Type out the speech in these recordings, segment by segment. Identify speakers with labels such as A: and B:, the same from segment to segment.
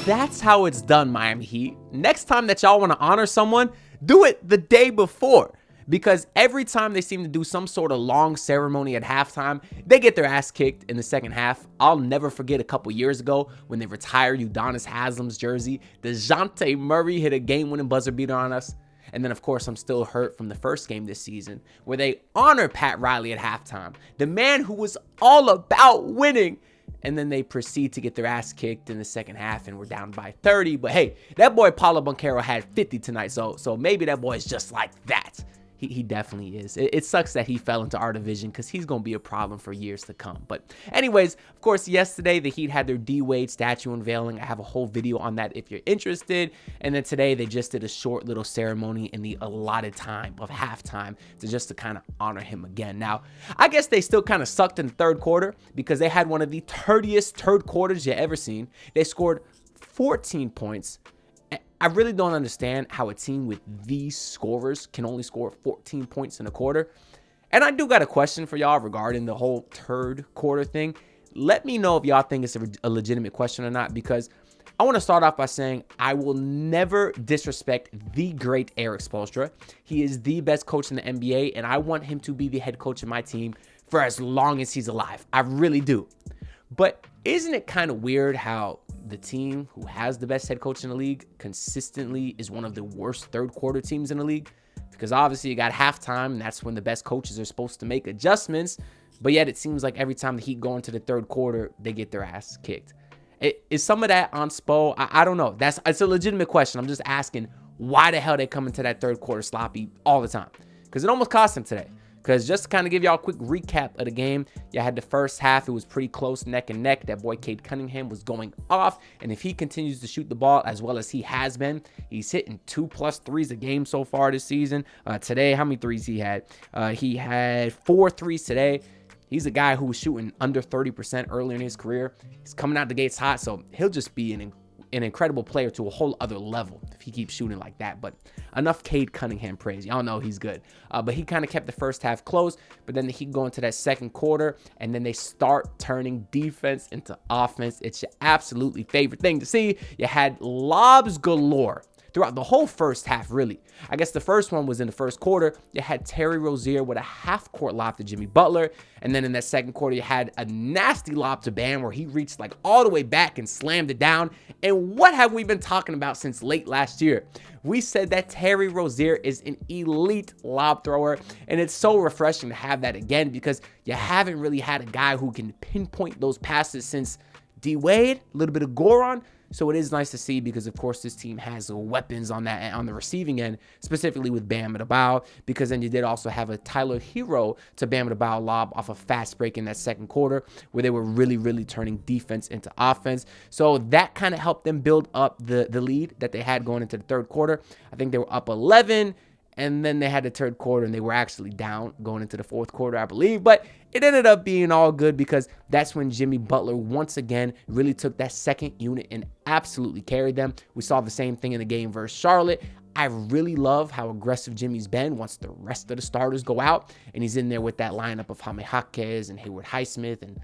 A: that's how it's done, Miami Heat. Next time that y'all want to honor someone, do it the day before. Because every time they seem to do some sort of long ceremony at halftime, they get their ass kicked in the second half. I'll never forget a couple years ago when they retired Udonis Haslem's jersey. DeJounte Murray hit a game-winning buzzer beater on us. And then, of course, I'm still hurt from the first game this season where they honor Pat Riley at halftime, the man who was all about winning. And then they proceed to get their ass kicked in the second half, and we're down by 30. But hey, that boy Paulo Banchero had 50 tonight, so maybe that boy is just like that. He definitely is. It sucks that he fell into our division because he's going to be a problem for years to come. But anyways, of course, yesterday the Heat had their D-Wade statue unveiling. I have a whole video on that if you're interested. And then today they just did a short little ceremony in the allotted time of halftime to kind of honor him again. Now, I guess they still kind of sucked in the third quarter because they had one of the dirtiest third quarters you ever seen. They scored 14 points. I really don't understand how a team with these scorers can only score 14 points in a quarter. And I do got a question for y'all regarding the whole third quarter thing. Let me know if y'all think it's a legitimate question or not, because I want to start off by saying I will never disrespect the great Eric Spoelstra. He is the best coach in the NBA, and I want him to be the head coach of my team for as long as he's alive. I really do. But isn't it kind of weird how the team who has the best head coach in the league consistently is one of the worst third quarter teams in the league? Because obviously you got halftime, and that's when the best coaches are supposed to make adjustments. But yet it seems like every time the Heat go into the third quarter, they get their ass kicked. Is some of that on Spo? I don't know. It's a legitimate question. I'm just asking why the hell they come into that third quarter sloppy all the time. Because it almost cost them today. Because just to kind of give y'all a quick recap of the game, you had the first half. It was pretty close, neck and neck. That boy Cade Cunningham was going off. And if he continues to shoot the ball as well as he has been, he's hitting 2+ threes a game so far this season. Today, how many threes he had? He had 4 threes today. He's a guy who was shooting under 30% early in his career. He's coming out the gates hot, so he'll just be an incredible player to a whole other level if he keeps shooting like that. But enough Cade Cunningham praise. Y'all know he's good. But he kind of kept the first half close, but then he go into that second quarter, and then they start turning defense into offense. It's your absolutely favorite thing to see. You had lobs galore throughout the whole first half, really. I guess the first one was in the first quarter. You had Terry Rozier with a half-court lob to Jimmy Butler. And then in that second quarter, you had a nasty lob to Bam where he reached like all the way back and slammed it down. And what have we been talking about since late last year? We said that Terry Rozier is an elite lob thrower. And it's so refreshing to have that again because you haven't really had a guy who can pinpoint those passes since D-Wade, a little bit of Goron. So it is nice to see because, of course, this team has weapons on the receiving end, specifically with Bam Adebayo, because then you did also have a Tyler Hero to Bam Adebayo lob off a fast break in that second quarter where they were really, really turning defense into offense. So that kind of helped them build up the lead that they had going into the third quarter. I think they were up 11. And then they had the third quarter, and they were actually down going into the fourth quarter, I believe. But it ended up being all good because that's when Jimmy Butler once again really took that second unit and absolutely carried them. We saw the same thing in the game versus Charlotte. I really love how aggressive Jimmy's been once the rest of the starters go out. And he's in there with that lineup of Jaquez and Hayward Highsmith and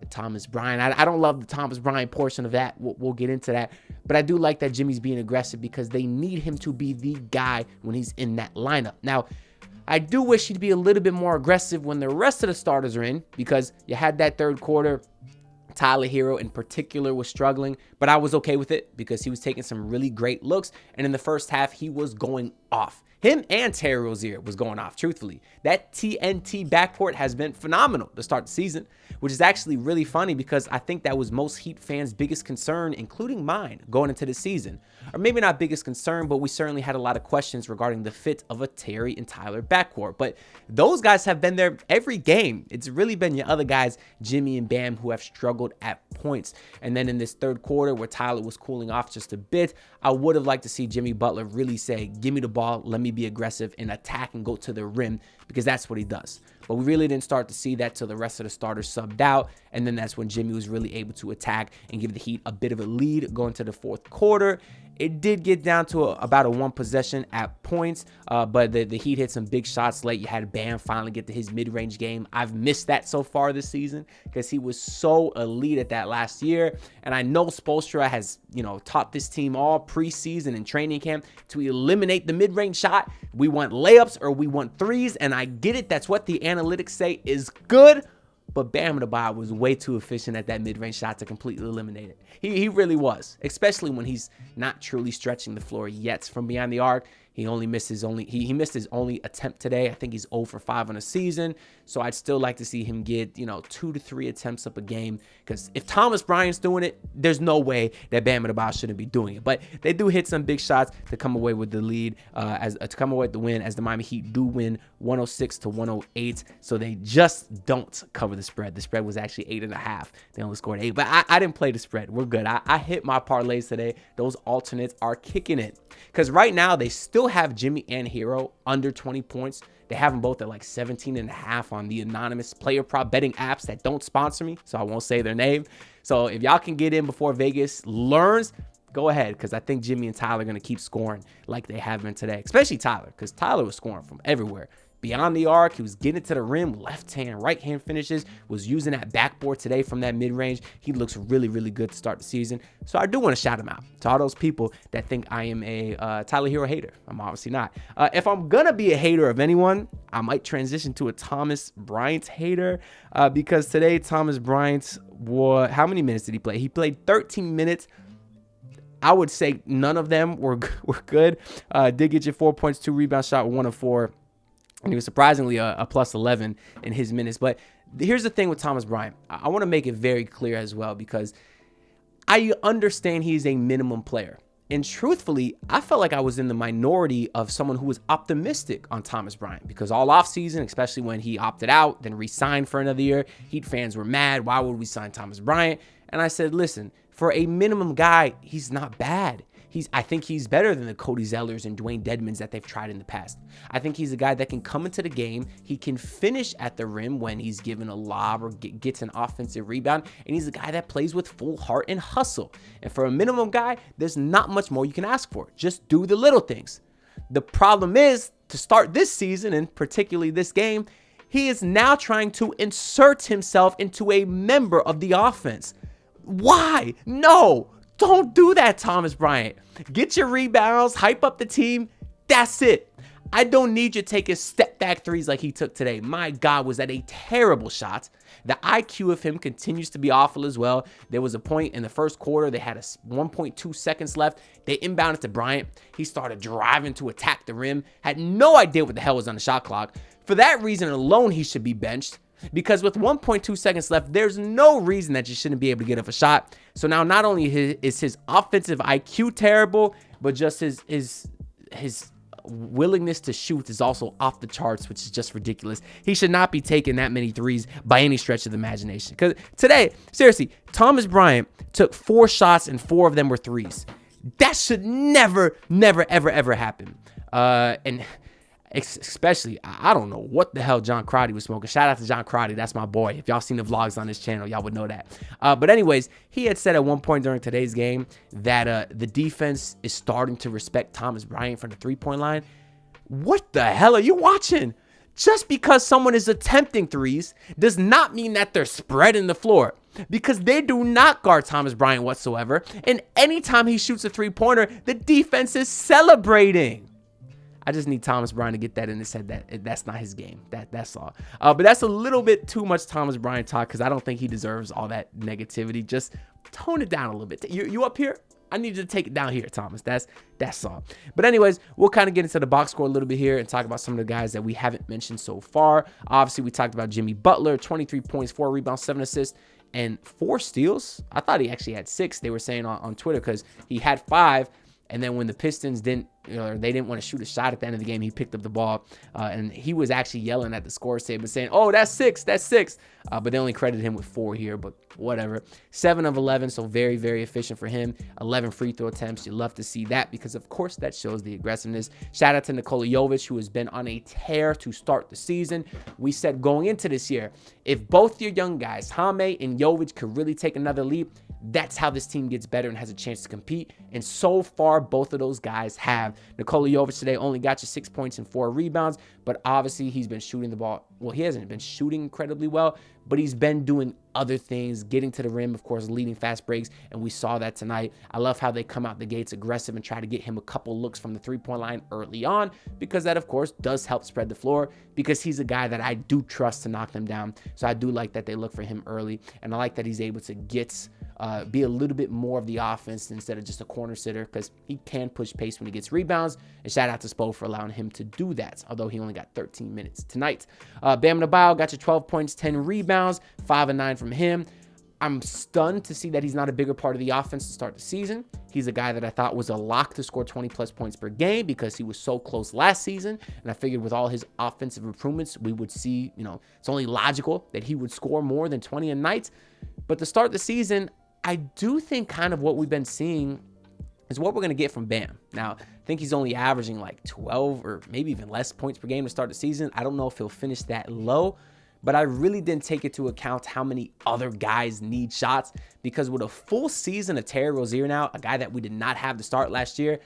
A: Thomas Bryant. I don't love the Thomas Bryant portion of that. We'll get into that. But I do like that Jimmy's being aggressive because they need him to be the guy when he's in that lineup. Now, I do wish he'd be a little bit more aggressive when the rest of the starters are in because you had that third quarter. Tyler Hero in particular was struggling, but I was okay with it because he was taking some really great looks. And in the first half, he was going off. Him and Terry Rozier was going off, truthfully. That TNT backcourt has been phenomenal to start the season, which is actually really funny because I think that was most Heat fans' biggest concern, including mine, going into the season. Or maybe not biggest concern, but we certainly had a lot of questions regarding the fit of a Terry and Tyler backcourt. But those guys have been there every game. It's really been your other guys, Jimmy and Bam, who have struggled at points. And then in this third quarter where Tyler was cooling off just a bit, I would have liked to see Jimmy Butler really say, give me the ball, let me be aggressive and attack and go to the rim because that's what he does. but we really didn't start to see that till the rest of the starters subbed out. And then that's when Jimmy was really able to attack and give the Heat a bit of a lead going to the fourth quarter. It did get down to about a one possession at points, but the Heat hit some big shots late. You had Bam finally get to his mid-range game. I've missed that so far this season because he was so elite at that last year. And I know Spoelstra has, taught this team all preseason and training camp to eliminate the mid-range shot. We want layups or we want threes, and I get it. That's what the analytics say is good. But Bam Adebayo was way too efficient at that mid-range shot to completely eliminate it. He really was, especially when he's not truly stretching the floor yet from behind the arc. He missed his only attempt today. I think he's 0 for 5 on the season. So I'd still like to see him get, 2 to 3 attempts up a game. Because if Thomas Bryant's doing it, there's no way that Bam Adebayo shouldn't be doing it. But they do hit some big shots to come away with the lead, to come away with the win, as the Miami Heat do win 106-108. So they just don't cover the spread. The spread was actually 8.5. They only scored 8. But I didn't play the spread. We're good. I hit my parlays today. Those alternates are kicking it. Because right now, they still have Jimmy and Hero under 20 points. They have them both at like 17.5 on the anonymous player prop betting apps that don't sponsor me, so I won't say their name. So if y'all can get in before Vegas learns, go ahead, because I think Jimmy and Tyler are going to keep scoring like they have been today, especially Tyler, because Tyler was scoring from everywhere. Beyond the arc, he was getting to the rim, left hand, right hand finishes, was using that backboard today from that mid-range. He looks really, really good to start the season. So I do want to shout him out to all those people that think I am a Tyler Hero hater. I'm obviously not. If I'm going to be a hater of anyone, I might transition to a Thomas Bryant hater, because today Thomas Bryant, how many minutes did he play? He played 13 minutes. I would say none of them were good. Did get you 4 points, 2 rebounds, shot 1 of 4. And he was surprisingly a plus 11 in his minutes. But here's the thing with Thomas Bryant. I want to make it very clear as well, because I understand he's a minimum player. And truthfully, I felt like I was in the minority of someone who was optimistic on Thomas Bryant, because all offseason, especially when he opted out, then re-signed for another year, Heat fans were mad. Why would we sign Thomas Bryant? And I said, listen, for a minimum guy, he's not bad. I think he's better than the Cody Zellers and Dwayne Dedmans that they've tried in the past. I think he's a guy that can come into the game. He can finish at the rim when he's given a lob or gets an offensive rebound. And he's a guy that plays with full heart and hustle. And for a minimum guy, there's not much more you can ask for. Just do the little things. The problem is, to start this season, and particularly this game, he is now trying to insert himself into a member of the offense. Why? No. Don't do that, Thomas Bryant. Get your rebounds, hype up the team. That's it. I don't need you taking step back threes like he took today. My God, was that a terrible shot. The IQ of him continues to be awful as well. There was a point in the first quarter, they had 1.2 seconds left. They inbounded to Bryant. He started driving to attack the rim. Had no idea what the hell was on the shot clock. For that reason alone, he should be benched. Because with 1.2 seconds left, there's no reason that you shouldn't be able to get up a shot. So now not only is his offensive IQ terrible, but just his willingness to shoot is also off the charts, which is just ridiculous. He should not be taking that many threes by any stretch of the imagination. Because today, seriously, Thomas Bryant took 4 shots and 4 of them were threes. That should never, ever, ever happen. And especially, I don't know what the hell John Crotty was smoking. Shout out to John Crotty. That's my boy. If y'all seen the vlogs on this channel, y'all would know that. But anyways, he had said at one point during today's game that the defense is starting to respect Thomas Bryant from the three-point line. What the hell are you watching? Just because someone is attempting threes does not mean that they're spreading the floor, because they do not guard Thomas Bryant whatsoever. And anytime he shoots a three-pointer, the defense is celebrating. I just need Thomas Bryant to get that in his head that that's not his game. That's all. But that's a little bit too much Thomas Bryant talk, because I don't think he deserves all that negativity. Just tone it down a little bit. You up here? I need you to take it down here, Thomas. That's all. But anyways, we'll kind of get into the box score a little bit here and talk about some of the guys that we haven't mentioned so far. Obviously, we talked about Jimmy Butler, 23 points, 4 rebounds, 7 assists, and 4 steals. I thought he actually had 6. They were saying on Twitter, because he had 5. And then when the Pistons didn't they didn't want to shoot a shot at the end of the game. He picked up the ball, and he was actually yelling at the score table saying, "Oh, that's 6, that's 6." But they only credited him with 4 here, but whatever. 7 of 11, so very, very efficient for him. 11 free throw attempts. You love to see that because, of course, that shows the aggressiveness. Shout out to Nikola Jovic, who has been on a tear to start the season. We said going into this year, if both your young guys, Jaime and Jovic, could really take another leap, that's how this team gets better and has a chance to compete. And so far, both of those guys have. Nikola Jovic today only got you 6 points and 4 rebounds, but obviously he's been shooting the ball. Well, he hasn't been shooting incredibly well, but he's been doing other things, getting to the rim, of course, leading fast breaks, and we saw that tonight. I love how they come out the gates aggressive and try to get him a couple looks from the three-point line early on, because that, of course, does help spread the floor, because he's a guy that I do trust to knock them down. So I do like that they look for him early, and I like that he's able to be a little bit more of the offense instead of just a corner sitter, because he can push pace when he gets rebounds. And shout out to Spo for allowing him to do that, although he only got 13 minutes tonight. Bam Adebayo got you 12 points, 10 rebounds, 5 and 9 from him. I'm stunned to see that he's not a bigger part of the offense to start the season. He's a guy that I thought was a lock to score 20 plus points per game because he was so close last season. And I figured with all his offensive improvements, we would see, it's only logical that he would score more than 20 a night. But to start the season, I do think kind of what we've been seeing is what we're going to get from Bam. Now, I think he's only averaging like 12 or maybe even less points per game to start the season. I don't know if he'll finish that low, but I really didn't take into account how many other guys need shots, because with a full season of Terry Rozier now, a guy that we did not have to start last year,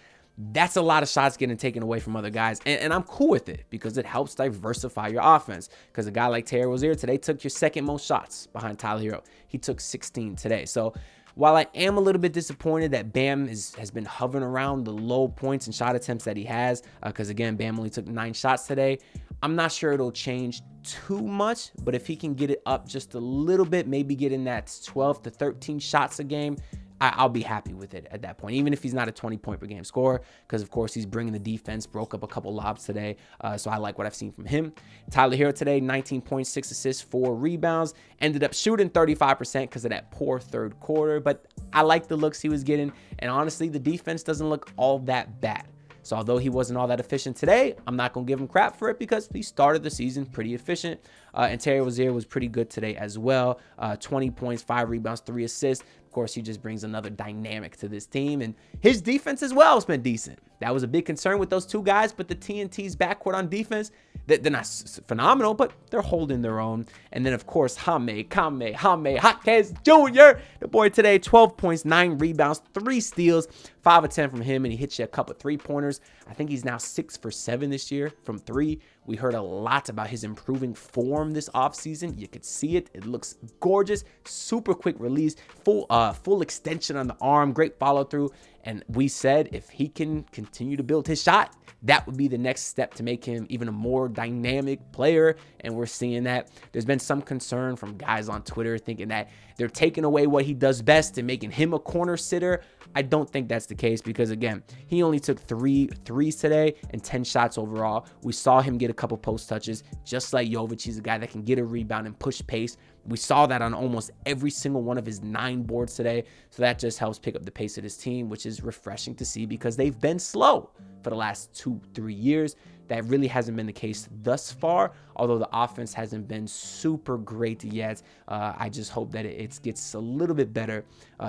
A: that's a lot of shots getting taken away from other guys. And I'm cool with it because it helps diversify your offense. Because a guy like Terry Rozier today took your second most shots behind Tyler Hero. He took 16 today. So while I am a little bit disappointed that Bam has been hovering around the low points and shot attempts that he has, because again, Bam only took 9 shots today, I'm not sure it'll change too much. But if he can get it up just a little bit, maybe get in that 12 to 13 shots a game, I'll be happy with it at that point, even if he's not a 20-point per game scorer, because, of course, he's bringing the defense, broke up a couple lobs today. So I like what I've seen from him. Tyler Hero today, 19 points, 6 assists, 4 rebounds. Ended up shooting 35% because of that poor third quarter. But I like the looks he was getting. And honestly, the defense doesn't look all that bad. So although he wasn't all that efficient today, I'm not going to give him crap for it because he started the season pretty efficient. And Terry Rozier was pretty good today as well. 20 points, 5 rebounds, 3 assists. Of course, he just brings another dynamic to this team. And his defense as well has been decent. That was a big concern with those two guys, but the TNT's backcourt on defense, they're not phenomenal, but they're holding their own. And then, of course, Jaquez Jr., the boy today, 12 points, 9 rebounds, 3 steals, 5 of 10 from him, and he hits you a couple 3-pointers. I think he's now 6 for 7 this year from 3. We heard a lot about his improving form this offseason. You could see it. It looks gorgeous. Super quick release, full extension on the arm, great follow through. And we said if he can continue to build his shot, that would be the next step to make him even a more dynamic player. And we're seeing that. There's been some concern from guys on Twitter thinking that they're taking away what he does best and making him a corner sitter. I don't think that's the case because, again, he only took 3 threes today and 10 shots overall. We saw him get a couple post touches, just like Jovic. He's a guy that can get a rebound and push pace. We saw that on almost every single one of his 9 boards today. So that just helps pick up the pace of his team, which is refreshing to see because they've been slow for the last 2-3 years. That really hasn't been the case thus far, although the offense hasn't been super great yet. I just hope that it gets a little bit better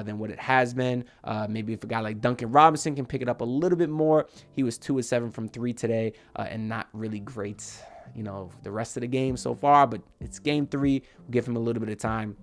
A: than what it has been. Maybe if a guy like Duncan Robinson can pick it up a little bit more. He was 2 of 7 from 3 today and not really great, the rest of the game so far, but it's game 3. We'll give him a little bit of time.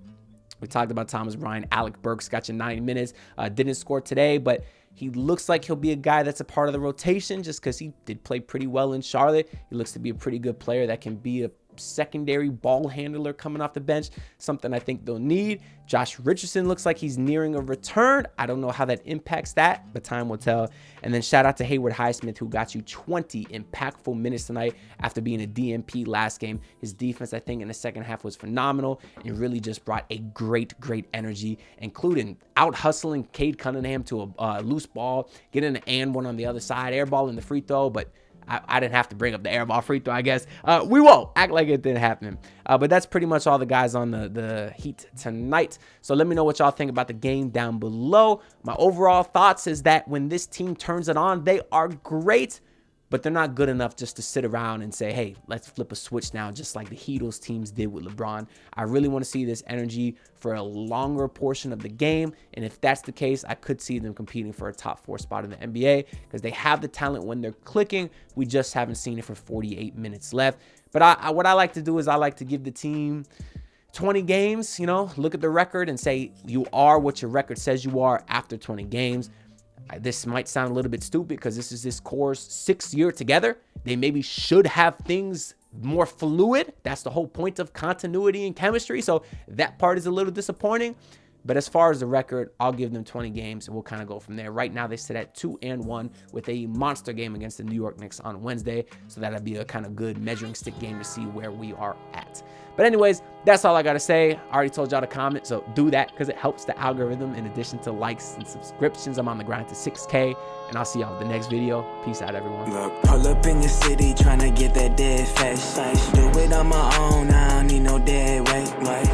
A: We talked about Thomas Bryant. Alec Burks got you 9 minutes. Didn't score today, but he looks like he'll be a guy that's a part of the rotation just because he did play pretty well in Charlotte. He looks to be a pretty good player that can be a secondary ball handler coming off the bench, something I think they'll need. Josh Richardson looks like he's nearing a return. I don't know how that impacts that, but time will tell. And then shout out to Hayward Highsmith, who got you 20 impactful minutes tonight after being a DNP last game. His defense, I think, in the second half was phenomenal and really just brought a great energy, including out-hustling Cade Cunningham to a loose ball, getting an and one on the other side, air ball in the free throw, but I didn't have to bring up the airball free throw, I guess. We won't act like it didn't happen. But that's pretty much all the guys on the Heat tonight. So let me know what y'all think about the game down below. My overall thoughts is that when this team turns it on, they are great, but they're not good enough just to sit around and say, hey, let's flip a switch now, just like the Heatles teams did with LeBron. I really want to see this energy for a longer portion of the game. And if that's the case, I could see them competing for a top 4 spot in the NBA because they have the talent when they're clicking. We just haven't seen it for 48 minutes left. But what I like to do is I like to give the team 20 games, look at the record and say you are what your record says you are after 20 games. This might sound a little bit stupid because this is this core's 6th year together. They maybe should have things more fluid. That's the whole point of continuity and chemistry. So that part is a little disappointing. But as far as the record, I'll give them 20 games and we'll kind of go from there. Right now, they sit at 2-1 with a monster game against the New York Knicks on Wednesday. So that'll be a kind of good measuring stick game to see where we are at. But anyways, that's all I got to say. I already told y'all to comment, so do that because it helps the algorithm in addition to likes and subscriptions. I'm on the grind to 6K, and I'll see y'all in the next video. Peace out, everyone.
B: Look, pull up in your city trying to get that dead face. Do it on my own, I don't need no dead weight.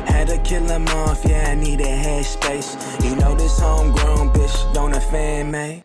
B: Had to kill him off, yeah, I need a head space. You know this homegrown bitch don't offend me.